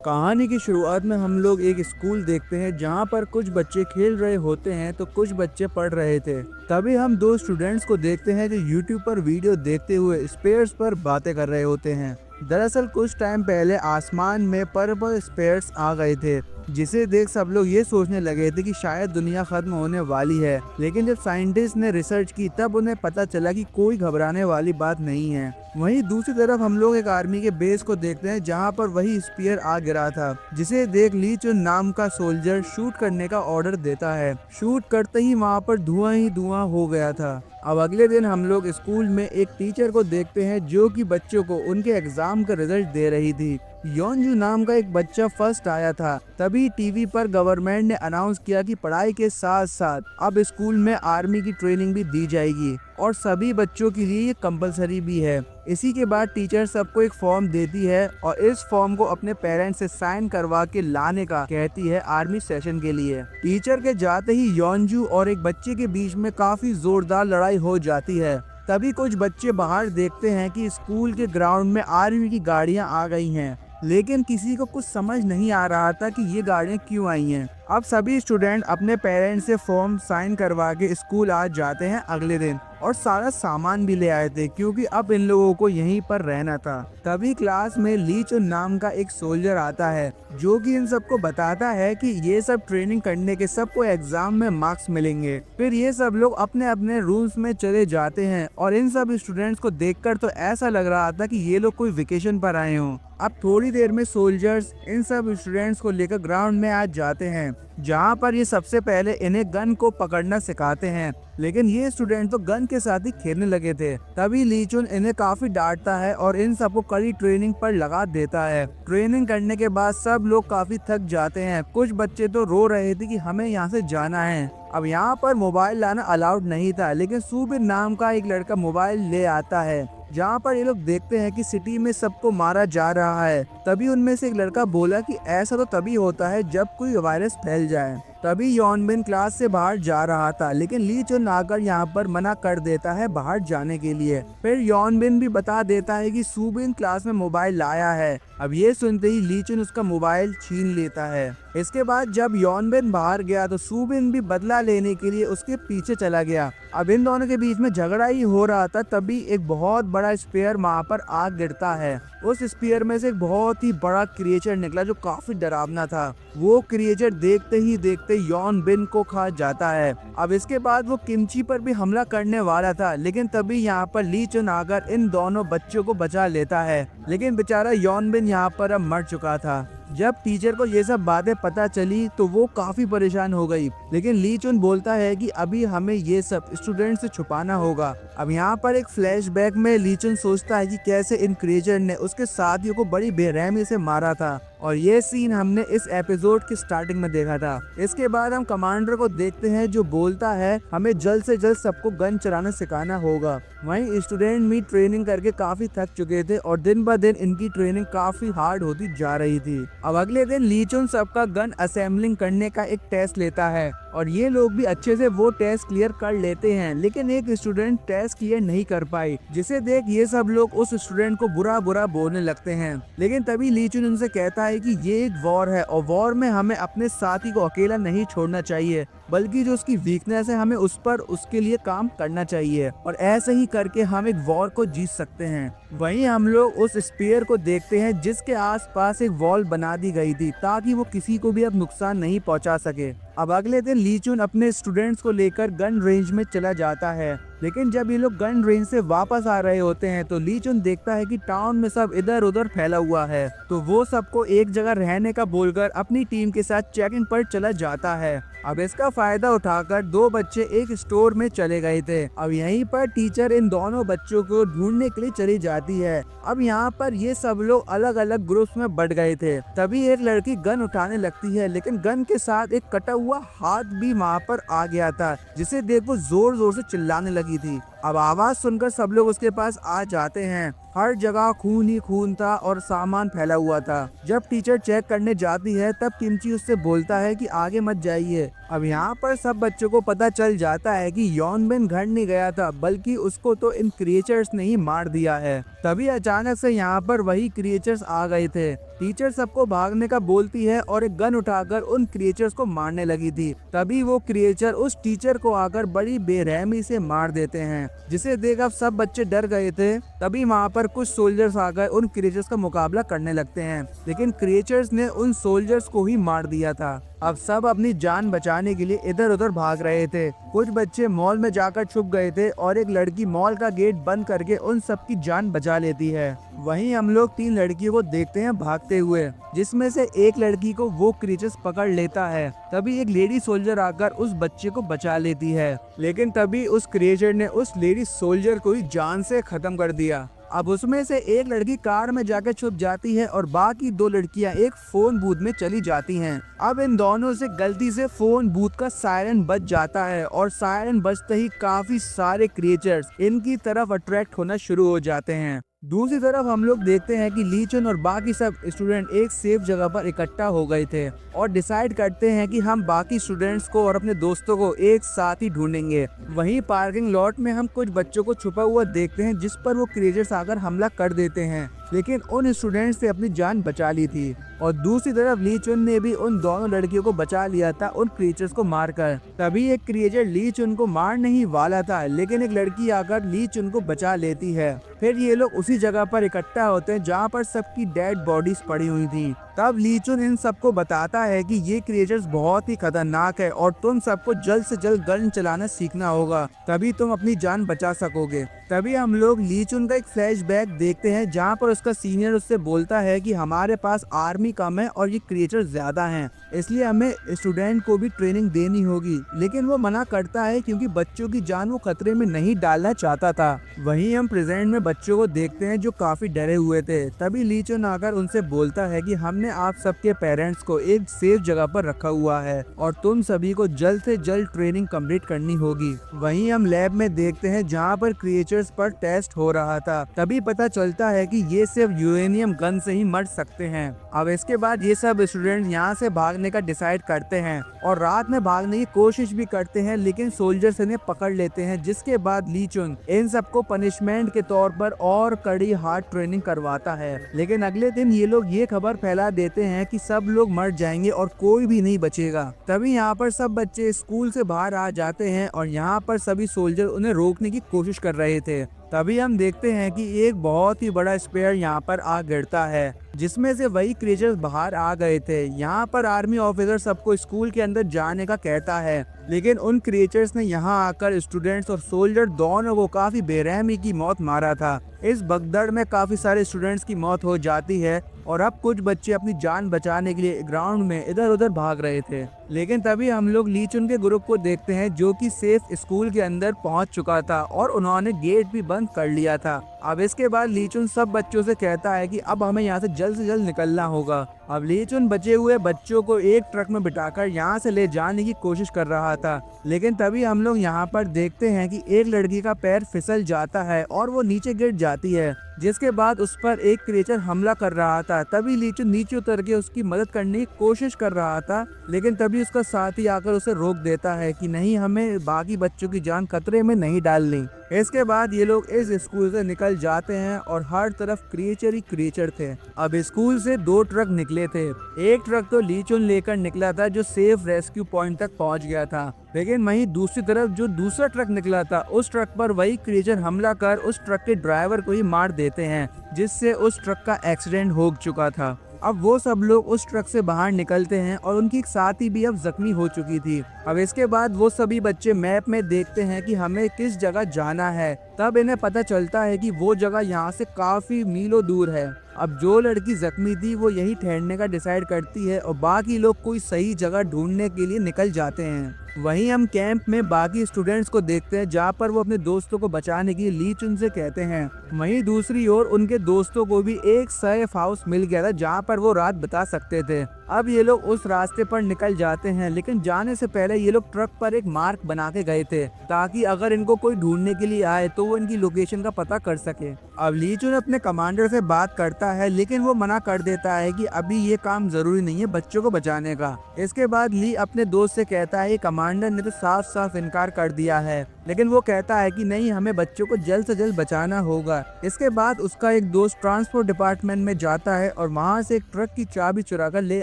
कहानी की शुरुआत में हम लोग एक स्कूल देखते हैं जहाँ पर कुछ बच्चे खेल रहे होते हैं तो कुछ बच्चे पढ़ रहे थे। तभी हम दो स्टूडेंट्स को देखते हैं जो यूट्यूब पर वीडियो देखते हुए स्पेयर्स पर बातें कर रहे होते हैं। दरअसल कुछ टाइम पहले आसमान में पर्पल स्पेयर्स आ गए थे, जिसे देख सब लोग ये सोचने लगे थे कि शायद दुनिया खत्म होने वाली है। लेकिन जब साइंटिस्ट ने रिसर्च की तब उन्हें पता चला कि कोई घबराने वाली बात नहीं है। वहीं दूसरी तरफ हम लोग एक आर्मी के बेस को देखते हैं जहां पर वही स्पीयर आ गिरा था, जिसे देख ली चुन नाम का सोल्जर शूट करने का ऑर्डर देता है। शूट करते ही वहां पर धुआं ही धुआं हो गया था। अब अगले दिन हम लोग स्कूल में एक टीचर को देखते हैं जो कि बच्चों को उनके एग्जाम का रिजल्ट दे रही थी। योंजू नाम का एक बच्चा फर्स्ट आया था। तभी टीवी पर गवर्नमेंट ने अनाउंस किया कि पढ़ाई के साथ साथ अब स्कूल में आर्मी की ट्रेनिंग भी दी जाएगी और सभी बच्चों के लिए ये कंपलसरी भी है। इसी के बाद टीचर सबको एक फॉर्म देती है और इस फॉर्म को अपने पेरेंट्स से साइन करवा के लाने का कहती है आर्मी सेशन के लिए। टीचर के जाते ही योंजू और एक बच्चे के बीच में काफी जोरदार लड़ाई हो जाती है। तभी कुछ बच्चे बाहर देखते हैं कि स्कूल के ग्राउंड में आर्मी की गाड़ियां आ गई हैं, लेकिन किसी को कुछ समझ नहीं आ रहा था कि ये गाड़ियां क्यों आई हैं। अब सभी स्टूडेंट अपने पेरेंट्स से फॉर्म साइन करवा के स्कूल आ जाते हैं अगले दिन और सारा सामान भी ले आए थे क्योंकि अब इन लोगों को यहीं पर रहना था। तभी क्लास में ली चुन नाम का एक सोल्जर आता है जो कि इन सबको बताता है कि ये सब ट्रेनिंग करने के सबको एग्जाम में मार्क्स मिलेंगे। फिर ये सब लोग अपने अपने रूम्स में चले जाते हैं और इन सब स्टूडेंट्स को देखकर तो ऐसा लग रहा था कि ये लोग कोई वेकेशन पर आए हों। अब थोड़ी देर में सोल्जर्स इन सब स्टूडेंट्स को लेकर ग्राउंड में आ जाते हैं जहां पर ये सबसे पहले इन्हें गन को पकड़ना सिखाते हैं, लेकिन ये स्टूडेंट तो गन के साथ ही खेलने लगे थे। तभी ली चुन इन्हें काफी डांटता है और इन सबको कड़ी ट्रेनिंग पर लगा देता है। ट्रेनिंग करने के बाद सब लोग काफी थक जाते हैं। कुछ बच्चे तो रो रहे थे कि हमें यहाँ से जाना है। अब यहाँ पर मोबाइल लाना अलाउड नहीं था, लेकिन सुबिन नाम का एक लड़का मोबाइल ले आता है जहाँ पर ये लोग देखते हैं कि सिटी में सबको मारा जा रहा है। तभी उनमें से एक लड़का बोला कि ऐसा तो तभी होता है जब कोई वायरस फैल जाए। तभी यॉनबिन क्लास से बाहर जा रहा था, लेकिन ली चुन आकर यहाँ पर मना कर देता है बाहर जाने के लिए। फिर यॉनबिन भी बता देता है कि सुबिन क्लास में मोबाइल लाया है। अब ये सुनते ही ली चुन उसका मोबाइल छीन लेता है। इसके बाद जब यॉनबिन बाहर गया तो सुबिन भी बदला लेने के लिए उसके पीछे चला गया। अब इन दोनों के बीच में झगड़ा ही हो रहा था, तभी एक बहुत बड़ा स्पेयर वहाँ पर आ गिरता है। उस स्पेयर में से एक बहुत ही बड़ा क्रिएचर निकला जो काफी डरावना था। वो क्रिएचर देखते ही देखते यॉनबिन को खा जाता है। अब इसके बाद वो किमची पर भी हमला करने वाला था, लेकिन तभी यहाँ पर ली चुन आकर इन दोनों बच्चों को बचा लेता है। लेकिन बेचारा यॉनबिन यहाँ पर अब मर चुका था। जब टीचर को ये सब बातें पता चली तो वो काफी परेशान हो गई, लेकिन ली चुन बोलता है कि अभी हमें ये सब स्टूडेंट से छुपाना होगा। अब यहाँ पर एक फ्लैशबैक में ली चुन सोचता है कि कैसे इन क्रिएचर ने उसके साथियों को बड़ी बेरहमी से मारा था, और ये सीन हमने इस एपिसोड की स्टार्टिंग में देखा था। इसके बाद हम कमांडर को देखते हैं जो बोलता है हमें जल्द से जल्द सबको गन चलाना सिखाना होगा। वहीं स्टूडेंट भी ट्रेनिंग करके काफी थक चुके थे और दिन ब दिन इनकी ट्रेनिंग काफी हार्ड होती जा रही थी। अब अगले दिन ली चुन सबका गन असेंबलिंग करने का एक टेस्ट लेता है और ये लोग भी अच्छे से वो टेस्ट क्लियर कर लेते हैं, लेकिन एक स्टूडेंट टेस्ट क्लियर नहीं कर पाई, जिसे देख ये सब लोग उस स्टूडेंट को बुरा बुरा बोलने लगते हैं। लेकिन तभी ली चुन उनसे कहता है कि ये एक वॉर है और वॉर में हमें अपने साथी को अकेला नहीं छोड़ना चाहिए, बल्कि जो उसकी वीकनेस है हमें उस पर उसके लिए काम करना चाहिए और ऐसे ही करके हम एक वॉर को जीत सकते हैं। वहीं हम लोग उस स्पेयर को देखते हैं जिसके आसपास एक वॉल बना दी गई थी ताकि वो किसी को भी अब नुकसान नहीं पहुंचा सके। अब अगले दिन ली चुन अपने स्टूडेंट्स को लेकर गन रेंज में चला जाता है, लेकिन जब ये लोग गन रेंज से वापस आ रहे होते हैं तो ली चुन देखता है कि टाउन में सब इधर उधर फैला हुआ है, तो वो सबको एक जगह रहने का बोलकर अपनी टीम के साथ चेकिंग पर चला जाता है। अब इसका फायदा उठाकर दो बच्चे एक स्टोर में चले गए थे। अब यहीं पर टीचर इन दोनों बच्चों को ढूंढने के लिए चली जाती है। अब यहाँ पर ये सब लोग अलग अलग ग्रुप्स में बढ़ गए थे। तभी एक लड़की गन उठाने लगती है, लेकिन गन के साथ एक कटा हुआ हाथ भी वहाँ पर आ गया था, जिसे देख वो जोर जोर से चिल्लाने लगी थी। अब आवाज सुनकर सब लोग उसके पास आ जाते हैं। हर जगह खून ही खून था और सामान फैला हुआ था। जब टीचर चेक करने जाती है तब किमची उससे बोलता है कि आगे मत जाइए। अब यहाँ पर सब बच्चों को पता चल जाता है कि यॉनबिन घर नहीं गया था, बल्कि उसको तो इन क्रिएचर्स ने ही मार दिया है। तभी अचानक से यहाँ पर वही क्रिएचर्स आ गए थे टीचर सबको भागने का बोलती है और एक गन उठाकर उन क्रिएचर्स को मारने लगी थी। तभी वो क्रिएचर उस टीचर को आकर बड़ी बेरहमी से मार देते हैं, जिसे देख अब सब बच्चे डर गए थे। तभी वहाँ पर कुछ सोल्जर्स आकर उन क्रिएचर्स का मुकाबला करने लगते हैं, लेकिन क्रिएचर्स ने उन सोल्जर्स को ही मार दिया था। अब सब अपनी जान बचाने के लिए इधर उधर भाग रहे थे। कुछ बच्चे मॉल में जाकर छुप गए थे और एक लड़की मॉल का गेट बंद करके उन सबकी जान बचा लेती है। वहीं हम लोग 3 लड़कियों को देखते हैं भागते हुए, जिसमें से एक लड़की को वो क्रीचर्स पकड़ लेता है। तभी एक लेडी सोल्जर आकर उस बच्चे को बचा लेती है, लेकिन तभी उस क्रिएचर ने उस लेडी सोल्जर को ही जान से खत्म कर दिया। अब उसमें से एक लड़की कार में जाकर छुप जाती है और बाकी 2 लड़कियां एक फोन बूथ में चली जाती हैं। अब इन दोनों से गलती से फोन बूथ का सायरन बज जाता है और सायरन बजते ही काफी सारे क्रिएचर्स इनकी तरफ अट्रैक्ट होना शुरू हो जाते हैं। दूसरी तरफ हम लोग देखते हैं कि ली चुन और बाकी सब स्टूडेंट एक सेफ जगह पर इकट्ठा हो गए थे और डिसाइड करते हैं कि हम बाकी स्टूडेंट्स को और अपने दोस्तों को एक साथ ही ढूंढेंगे। वहीं पार्किंग लॉट में हम कुछ बच्चों को छुपा हुआ देखते हैं, जिस पर वो क्रिएचर्स आकर हमला कर देते हैं, लेकिन उन स्टूडेंट्स से अपनी जान बचा ली थी। और दूसरी तरफ ली चुन ने भी उन दोनों लड़कियों को बचा लिया था उन क्रिएचर्स को मारकर। तभी एक क्रिएचर ली चुन को मारने ही वाला था, लेकिन एक लड़की आकर ली चुन को बचा लेती है। फिर ये लोग उसी जगह पर इकट्ठा होते हैं जहाँ पर सबकी डेड बॉडीज पड़ी हुई थी। तब ली चुन इन सबको बताता है कि ये क्रिएचर्स बहुत ही खतरनाक है और तुम सबको जल्द से जल्द गन चलाना सीखना होगा, तभी तुम अपनी जान बचा सकोगे। तभी हम लोग ली चुन का एक फ्लैशबैक देखते हैं जहाँ पर उसका सीनियर उससे बोलता है कि हमारे पास आर्मी कम है और ये क्रिएचर ज्यादा हैं, इसलिए हमें स्टूडेंट को भी ट्रेनिंग देनी होगी। लेकिन वो मना करता है क्योंकि बच्चों की जान वो खतरे में नहीं डालना चाहता था। वहीं हम प्रेजेंट में बच्चों को देखते हैं जो काफी डरे हुए थे। तभी ली चुन आकर उनसे बोलता है कि हमने आप सबके पेरेंट्स को एक सेफ जगह पर रखा हुआ है और तुम सभी को जल्द से जल्द ट्रेनिंग कंप्लीट करनी होगी। वहीं हम लैब में देखते हैं जहाँ पर क्रिएचर्स पर टेस्ट हो रहा था। तभी पता चलता है कि ये सिर्फ यूरेनियम गन से ही मर सकते हैं। अब इसके बाद ये सब स्टूडेंट यहाँ से भागने का डिसाइड करते हैं और रात में भागने की कोशिश भी करते हैं, लेकिन सोल्जर्स इन्हें पकड़ लेते हैं, जिसके बाद ली चुन इन सबको पनिशमेंट के तौर पर और कड़ी हार्ड ट्रेनिंग करवाता है। लेकिन अगले दिन ये लोग ये खबर फैला देते हैं कि सब लोग मर जाएंगे और कोई भी नहीं बचेगा। तभी यहाँ पर सब बच्चे स्कूल से बाहर आ जाते हैं और यहाँ पर सभी सोल्जर उन्हें रोकने की कोशिश कर रहे थे। तभी हम देखते हैं कि एक बहुत ही बड़ा स्पेयर यहाँ पर आ गिरता है, जिसमें से वही क्रिएचर्स बाहर आ गए थे। यहाँ पर आर्मी ऑफिसर सबको स्कूल के अंदर जाने का कहता है, लेकिन उन क्रिएचर्स ने यहाँ आकर स्टूडेंट्स और सोल्जर दोनों को काफी बेरहमी की मौत मारा था। इस भगदड़ में काफी सारे स्टूडेंट्स की मौत हो जाती है और अब कुछ बच्चे अपनी जान बचाने के लिए ग्राउंड में इधर उधर भाग रहे थे। लेकिन तभी हम लोग ली चुन के ग्रुप को देखते हैं जो कि सेफ स्कूल के अंदर पहुंच चुका था और उन्होंने गेट भी बंद कर लिया था। अब इसके बाद ली चुन सब बच्चों से कहता है कि अब हमें यहाँ से जल्द निकलना होगा। अब ली चुन बचे हुए बच्चों को एक ट्रक में बिठाकर यहाँ से ले जाने की कोशिश कर रहा था, लेकिन तभी हम लोग यहाँ पर देखते हैं कि एक लड़की का पैर फिसल जाता है और वो नीचे गिर जाती है, जिसके बाद उस पर एक क्रिएचर हमला कर रहा था। तभी ली चुन नीचे उतर के उसकी मदद करने की कोशिश कर रहा था, लेकिन तभी उसका साथी आकर उसे रोक देता है कि नहीं, हमें बाकी बच्चों की जान खतरे में नहीं डालनी। इसके बाद ये लोग इस स्कूल से निकल जाते हैं और हर तरफ क्रिएचर ही क्रिएचर थे। अब स्कूल से 2 ट्रक निकले थे। एक ट्रक तो ली चुन लेकर निकला था जो सेफ रेस्क्यू पॉइंट तक पहुंच गया था, लेकिन वहीं दूसरी तरफ जो दूसरा ट्रक निकला था उस ट्रक पर वही क्रिएचर हमला कर उस ट्रक के ड्राइवर को ही मार देते हैं, जिससे उस ट्रक का एक्सीडेंट हो चुका था। अब वो सब लोग उस ट्रक से बाहर निकलते हैं और उनकी साथी भी अब जख्मी हो चुकी थी। अब इसके बाद वो सभी बच्चे मैप में देखते हैं कि हमें किस जगह जाना है। तब इन्हें पता चलता है कि वो जगह यहाँ से काफी मीलों दूर है। अब जो लड़की जख्मी थी वो यही ठहरने का डिसाइड करती है और बाकी लोग कोई सही जगह ढूंढने के लिए निकल जाते हैं। वहीं हम कैंप में बाकी स्टूडेंट्स को देखते हैं जहाँ पर वो अपने दोस्तों को बचाने के लिए ली चुन से कहते हैं। वहीं दूसरी ओर उनके दोस्तों को भी एक सेफ हाउस मिल गया था जहाँ पर वो रात बिता सकते थे। अब ये लोग उस रास्ते पर निकल जाते हैं, लेकिन जाने से पहले ये लोग ट्रक पर एक मार्क बना के गए थे ताकि अगर इनको कोई ढूंढने के लिए आए तो वो इनकी लोकेशन का पता कर सके। अब ली चुन अपने कमांडर से बात करता है, लेकिन वो मना कर देता है कि अभी ये काम जरूरी नहीं है बच्चों को बचाने का। इसके बाद ली अपने दोस्त से कहता है कमांडर ने तो साफ साफ इनकार कर दिया है, लेकिन वो कहता है कि नहीं, हमें बच्चों को जल्द से जल्द बचाना होगा। इसके बाद उसका एक दोस्त ट्रांसपोर्ट डिपार्टमेंट में जाता है और वहाँ से एक ट्रक की चाबी चुरा कर ले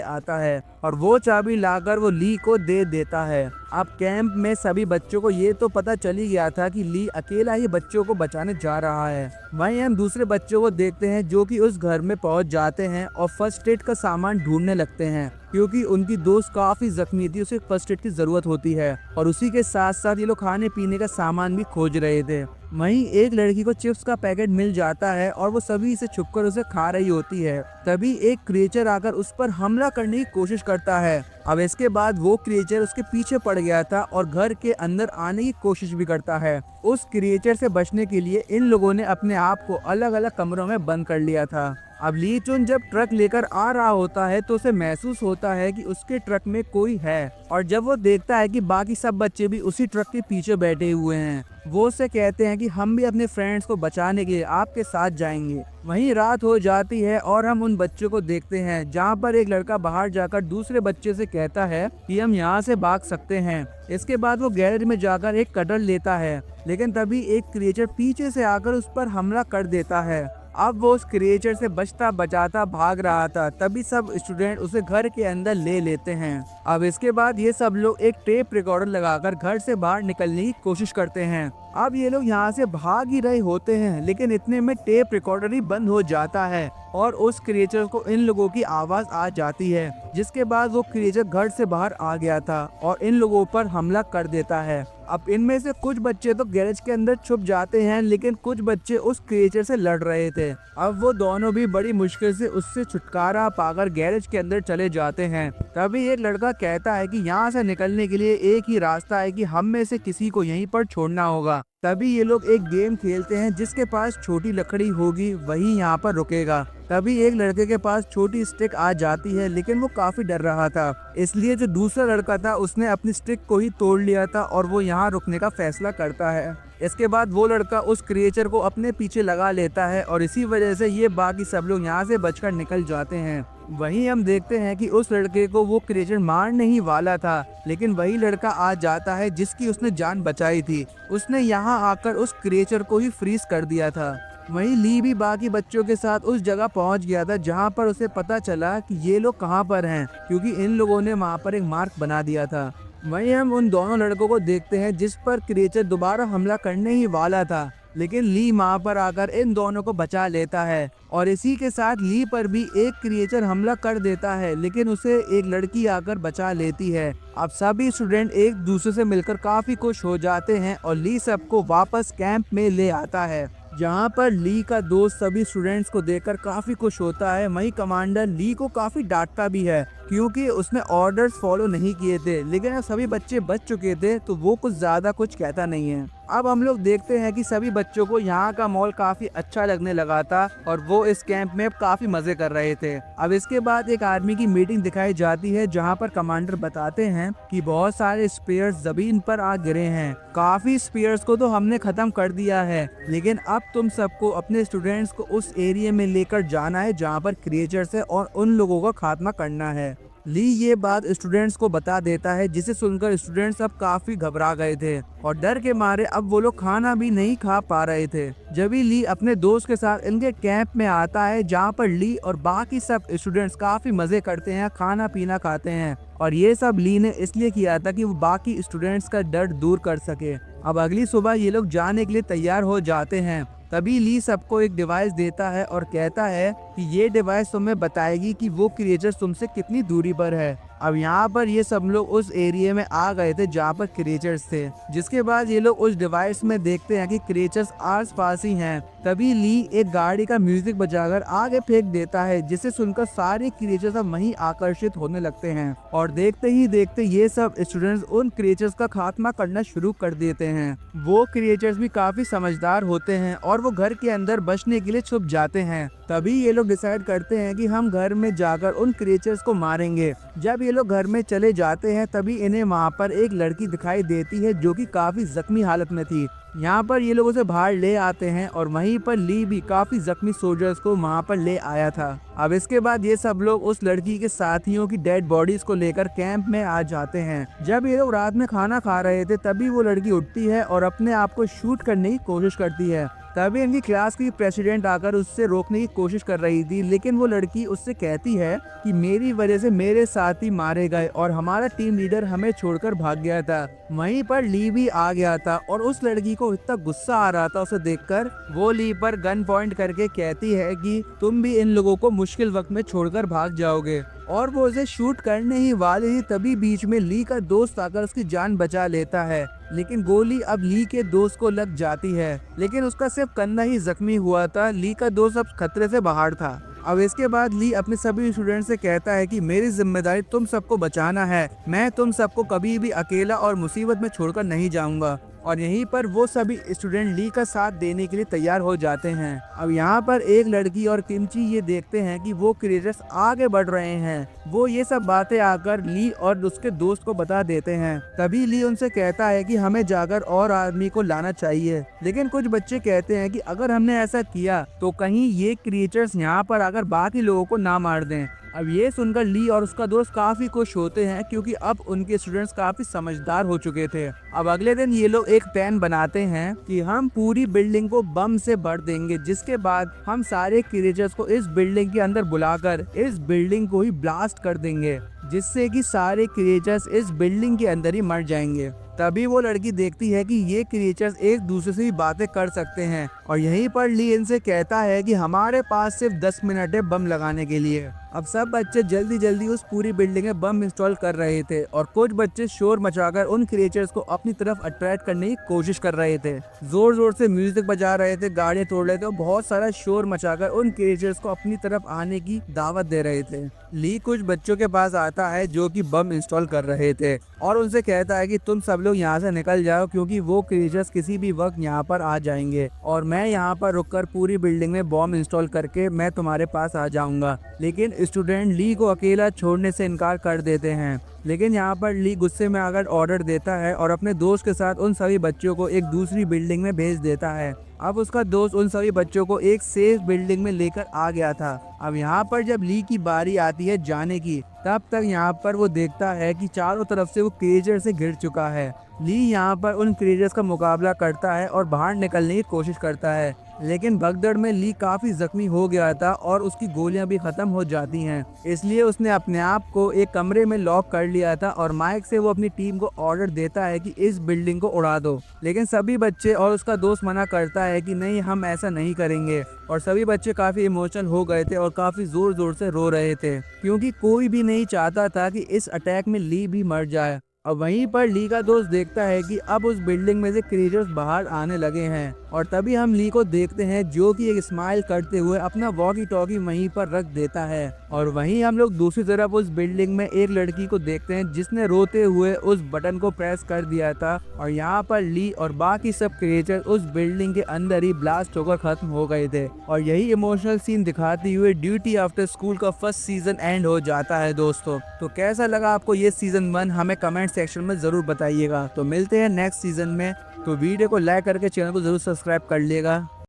आता है और वो चाबी लाकर वो ली को दे देता है। अब कैंप में सभी बच्चों को ये तो पता चल ही गया था कि ली अकेला ही बच्चों को बचाने जा रहा है। वहीं हम दूसरे बच्चों को देखते हैं जो कि उस घर में पहुंच जाते हैं और फर्स्ट एड का सामान ढूंढने लगते हैं, क्योंकि उनकी दोस्त काफी जख्मी थी, उसे फर्स्ट एड की जरूरत होती है। और उसी के साथ साथ ये लोग खाने पीने का सामान भी खोज रहे थे। वहीं एक लड़की को चिप्स का पैकेट मिल जाता है और वो सभी से छुपकर उसे खा रही होती है। तभी एक क्रिएचर आकर उस पर हमला करने की कोशिश करता है। अब इसके बाद वो क्रिएचर उसके पीछे पड़ गया था और घर के अंदर आने की कोशिश भी करता है। उस क्रिएचर से बचने के लिए इन लोगों ने अपने आप को अलग अलग कमरों में बंद कर लिया था। अब ली चुन जब ट्रक लेकर आ रहा होता है तो उसे महसूस होता है कि उसके ट्रक में कोई है, और जब वो देखता है कि बाकी सब बच्चे भी उसी ट्रक के पीछे बैठे हुए हैं, वो उससे कहते हैं कि हम भी अपने फ्रेंड्स को बचाने के लिए आपके साथ जाएंगे। वहीं रात हो जाती है और हम उन बच्चों को देखते हैं जहां पर एक लड़का बाहर जाकर दूसरे बच्चे से कहता है कि हम यहां से भाग सकते हैं। इसके बाद वो गैरेज में जाकर एक कटर लेता है, लेकिन तभी एक क्रिएचर पीछे से आकर उस पर हमला कर देता है। अब वो उस क्रिएचर से बचता बचाता भाग रहा था, तभी सब स्टूडेंट उसे घर के अंदर ले लेते हैं। अब इसके बाद ये सब लोग एक टेप रिकॉर्डर लगाकर घर से बाहर निकलने की कोशिश करते हैं। अब ये लोग यहाँ से भाग ही रहे होते हैं, लेकिन इतने में टेप रिकॉर्डर ही बंद हो जाता है और उस क्रिएचर को इन लोगों की आवाज आ जाती है, जिसके बाद वो क्रिएचर घर से बाहर आ गया था और इन लोगों पर हमला कर देता है। अब इनमें से कुछ बच्चे तो गैरेज के अंदर छुप जाते हैं, लेकिन कुछ बच्चे उस क्रिएचर से लड़ रहे थे। अब वो दोनों भी बड़ी मुश्किल से उससे छुटकारा पाकर गैरेज के अंदर चले जाते हैं। तभी एक लड़का कहता है कि यहाँ से निकलने के लिए एक ही रास्ता है कि हम में से किसी को यहीं पर छोड़ना होगा। तभी ये लोग एक गेम खेलते हैं, जिसके पास छोटी लकड़ी होगी वही यहाँ पर रुकेगा। तभी एक लड़के के पास छोटी स्टिक आ जाती है, लेकिन वो काफी डर रहा था, इसलिए जो दूसरा लड़का था उसने अपनी स्टिक को ही तोड़ लिया था और वो यहाँ रुकने का फैसला करता है। इसके बाद वो लड़का उस क्रिएचर को अपने पीछे लगा लेता है और इसी वजह से ये बाकी सब लोग यहाँ से बचकर निकल जाते हैं। वहीं हम देखते हैं कि उस लड़के को वो क्रिएचर मारने ही वाला था, लेकिन वही लड़का आ जाता है जिसकी उसने जान बचाई थी। उसने यहाँ आकर उस क्रिएचर को ही फ्रीज कर दिया था। वहीं ली भी बाकी बच्चों के साथ उस जगह पहुंच गया था जहां पर उसे पता चला कि ये लोग कहां पर हैं, क्योंकि इन लोगों ने वहां पर एक मार्क बना दिया था। वहीं हम उन दोनों लड़कों को देखते हैं जिस पर क्रिएचर दोबारा हमला करने ही वाला था, लेकिन ली वहां पर आकर इन दोनों को बचा लेता है और इसी के साथ ली पर भी एक क्रिएचर हमला कर देता है, लेकिन उसे एक लड़की आकर बचा लेती है। अब सभी स्टूडेंट एक दूसरे से मिलकर काफी खुश हो जाते हैं और ली सबको वापस कैंप में ले आता है, जहां पर ली का दोस्त सभी स्टूडेंट्स को देखकर काफी खुश होता है। वहीं कमांडर ली को काफी डांटता भी है, क्योंकि उसने ऑर्डर्स फॉलो नहीं किए थे, लेकिन अब सभी बच्चे बच चुके थे तो वो कुछ ज्यादा कुछ कहता नहीं है। अब हम लोग देखते हैं कि सभी बच्चों को यहाँ का माहौल काफी अच्छा लगने लगा था और वो इस कैंप में काफी मजे कर रहे थे। अब इसके बाद एक आर्मी की मीटिंग दिखाई जाती है, जहाँ पर कमांडर बताते हैं कि बहुत सारे स्पेयर्स जमीन पर आ गिरे हैं। काफी स्पेयर्स को तो हमने खत्म कर दिया है, लेकिन अब तुम सबको अपने स्टूडेंट्स को उस एरिया में लेकर जाना है जहाँ पर क्रिएचर्स है और उन लोगों का खात्मा करना है। ली ये बात स्टूडेंट्स को बता देता है, जिसे सुनकर स्टूडेंट्स अब काफी घबरा गए थे और डर के मारे अब वो लोग खाना भी नहीं खा पा रहे थे। जब भी ली अपने दोस्त के साथ इनके कैंप में आता है, जहाँ पर ली और बाकी सब स्टूडेंट्स काफी मजे करते हैं, खाना पीना खाते हैं, और ये सब ली ने इसलिए किया था कि वो बाकी स्टूडेंट्स का डर दूर कर सके। अब अगली सुबह ये लोग जाने के लिए तैयार हो जाते हैं। तभी ली सबको एक डिवाइस देता है और कहता है कि ये डिवाइस तुम्हें बताएगी कि वो क्रिएचर तुमसे कितनी दूरी पर है। अब यहाँ पर ये सब लोग उस एरिया में आ गए थे जहाँ पर क्रिएचर्स थे, जिसके बाद ये लोग उस डिवाइस में देखते हैं कि क्रिएचर्स आस पास ही हैं। तभी ली एक गाड़ी का म्यूजिक बजाकर आगे फेंक देता है, जिसे सुनकर सारे क्रिएचर्स अब वहीं आकर्षित होने लगते हैं और देखते ही देखते ये सब स्टूडेंट्स उन क्रिएचर्स का खात्मा करना शुरू कर देते हैं। वो क्रिएचर्स भी काफी समझदार होते हैं और वो घर के अंदर बचने के लिए छुप जाते हैं। तभी ये लोग डिसाइड करते हैं कि हम घर में जाकर उन क्रिएचर्स को मारेंगे। जब ये लोग घर में चले जाते हैं तभी इन्हें वहाँ पर एक लड़की दिखाई देती है जो कि काफी जख्मी हालत में थी। यहाँ पर ये लोग उसे बाहर ले आते हैं और वहीं पर ली भी काफी जख्मी सोल्जर्स को वहाँ पर ले आया था। अब इसके बाद ये सब लोग उस लड़की के साथियों की डेड बॉडीज को लेकर कैंप में आ जाते हैं। जब ये लोग रात में खाना खा रहे थे तभी वो लड़की उठती है और अपने आप को शूट करने की कोशिश करती है। तभी इनकी क्लास की प्रेसिडेंट आकर उससे रोकने की कोशिश कर रही थी, लेकिन वो लड़की उससे कहती है कि मेरी वजह से मेरे साथी मारे गए और हमारा टीम लीडर हमें छोड़कर भाग गया था। वहीं पर ली भी आ गया था और उस लड़की को इतना गुस्सा आ रहा था उसे देखकर, वो ली पर गन पॉइंट करके कहती है कि तुम भी इन लोगों को मुश्किल वक्त में छोड़कर भाग जाओगे। और वो उसे शूट करने ही वाले ही तभी बीच में ली का दोस्त आकर उसकी जान बचा लेता है, लेकिन गोली अब ली के दोस्त को लग जाती है। लेकिन उसका सिर्फ कंधा ही जख्मी हुआ था, ली का दोस्त अब खतरे से बाहर था। अब इसके बाद ली अपने सभी स्टूडेंट से कहता है कि मेरी जिम्मेदारी तुम सबको बचाना है, मैं तुम सबको कभी भी अकेला और मुसीबत में छोड़कर नहीं जाऊंगा। और यहीं पर वो सभी स्टूडेंट ली का साथ देने के लिए तैयार हो जाते हैं। अब यहाँ पर एक लड़की और किमची ये देखते हैं कि वो क्रिएचर्स आगे बढ़ रहे हैं। वो ये सब बातें आकर ली और उसके दोस्त को बता देते हैं। तभी ली उनसे कहता है कि हमें जाकर और आदमी को लाना चाहिए, लेकिन कुछ बच्चे कहते हैं कि अगर हमने ऐसा किया तो कहीं ये क्रिएचर्स यहाँ पर आकर बाकी लोगों को ना मार दें। अब ये सुनकर ली और उसका दोस्त काफी खुश होते हैं क्योंकि अब उनके स्टूडेंट्स काफी समझदार हो चुके थे। अब अगले दिन ये लोग एक प्लान बनाते हैं कि हम पूरी बिल्डिंग को बम से भर देंगे, जिसके बाद हम सारे क्रिएचर्स को इस बिल्डिंग के अंदर बुलाकर इस बिल्डिंग को ही ब्लास्ट कर देंगे, जिससे कि सारे क्रिएचर्स इस बिल्डिंग के अंदर ही मर जाएंगे। तभी वो लड़की देखती है कि ये क्रिएचर्स एक दूसरे से भी बातें कर सकते हैं और यहीं पर ली इनसे कहता है कि हमारे पास सिर्फ 10 मिनट है बम लगाने के लिए। अब सब बच्चे जल्दी जल्दी उस पूरी बिल्डिंग में बम इंस्टॉल कर रहे थे और कुछ बच्चे शोर मचाकर उन क्रिएचर्स को अपनी तरफ अट्रैक्ट करने की कोशिश कर रहे थे। जोर जोर से म्यूजिक बजा रहे थे, गाड़ियां तोड़ रहे थे और बहुत सारा शोर मचाकर उन क्रिएचर्स को अपनी तरफ आने की दावत दे रहे थे। ली कुछ बच्चों के पास आता है जो कि बम इंस्टॉल कर रहे थे और उनसे कहता है कि तुम सब लोग यहाँ से निकल जाओ क्योंकि वो क्रिएचर्स किसी भी वक्त यहाँ पर आ जाएंगे और मैं यहाँ पर रुककर पूरी बिल्डिंग में बम इंस्टॉल करके मैं तुम्हारे पास आ जाऊंगा। लेकिन स्टूडेंट ली को अकेला छोड़ने से इनकार कर देते हैं। लेकिन यहाँ पर ली गुस्से में आकर ऑर्डर देता है और अपने दोस्त के साथ उन सभी बच्चों को एक दूसरी बिल्डिंग में भेज देता है। अब उसका दोस्त उन सभी बच्चों को एक सेफ बिल्डिंग में लेकर आ गया था। अब यहाँ पर जब ली की बारी आती है जाने की, तब तक यहाँ पर वो देखता है कि चारों तरफ से वो क्रिएचर से घिर चुका है। ली यहाँ पर उन क्रिएचर्स का मुकाबला करता है और बाहर निकलने की कोशिश करता है, लेकिन भगदड़ में ली काफी जख्मी हो गया था और उसकी गोलियां भी खत्म हो जाती हैं। इसलिए उसने अपने आप को एक कमरे में लॉक कर लिया था और माइक से वो अपनी टीम को ऑर्डर देता है कि इस बिल्डिंग को उड़ा दो। लेकिन सभी बच्चे और उसका दोस्त मना करता है कि नहीं, हम ऐसा नहीं करेंगे। और सभी बच्चे काफी इमोशनल हो गए थे और काफी जोर जोर से रो रहे थे क्योंकि कोई भी नहीं चाहता था कि इस अटैक में ली भी मर जाए। और वहीं पर ली का दोस्त देखता है कि अब उस बिल्डिंग में से क्रिएचर्स बाहर आने लगे हैं और तभी हम ली को देखते हैं जो कि एक स्माइल करते हुए अपना वॉकी टॉकी वहीं पर रख देता है। और वहीं हम लोग दूसरी तरफ उस बिल्डिंग में एक लड़की को देखते हैं जिसने रोते हुए उस बटन को प्रेस कर दिया था और यहाँ पर ली और बाकी सब क्रिएचर उस बिल्डिंग के अंदर ही ब्लास्ट होकर खत्म हो गए थे। और यही इमोशनल सीन दिखाते हुए ड्यूटी आफ्टर स्कूल का फर्स्ट सीजन एंड हो जाता है। दोस्तों, तो कैसा लगा आपको ये सीजन 1 हमें कमेंट सेक्शन में जरूर बताइएगा। तो मिलते हैं नेक्स्ट सीजन में, तो वीडियो को लाइक करके चैनल को जरूर सब्सक्राइब कर लिएगा।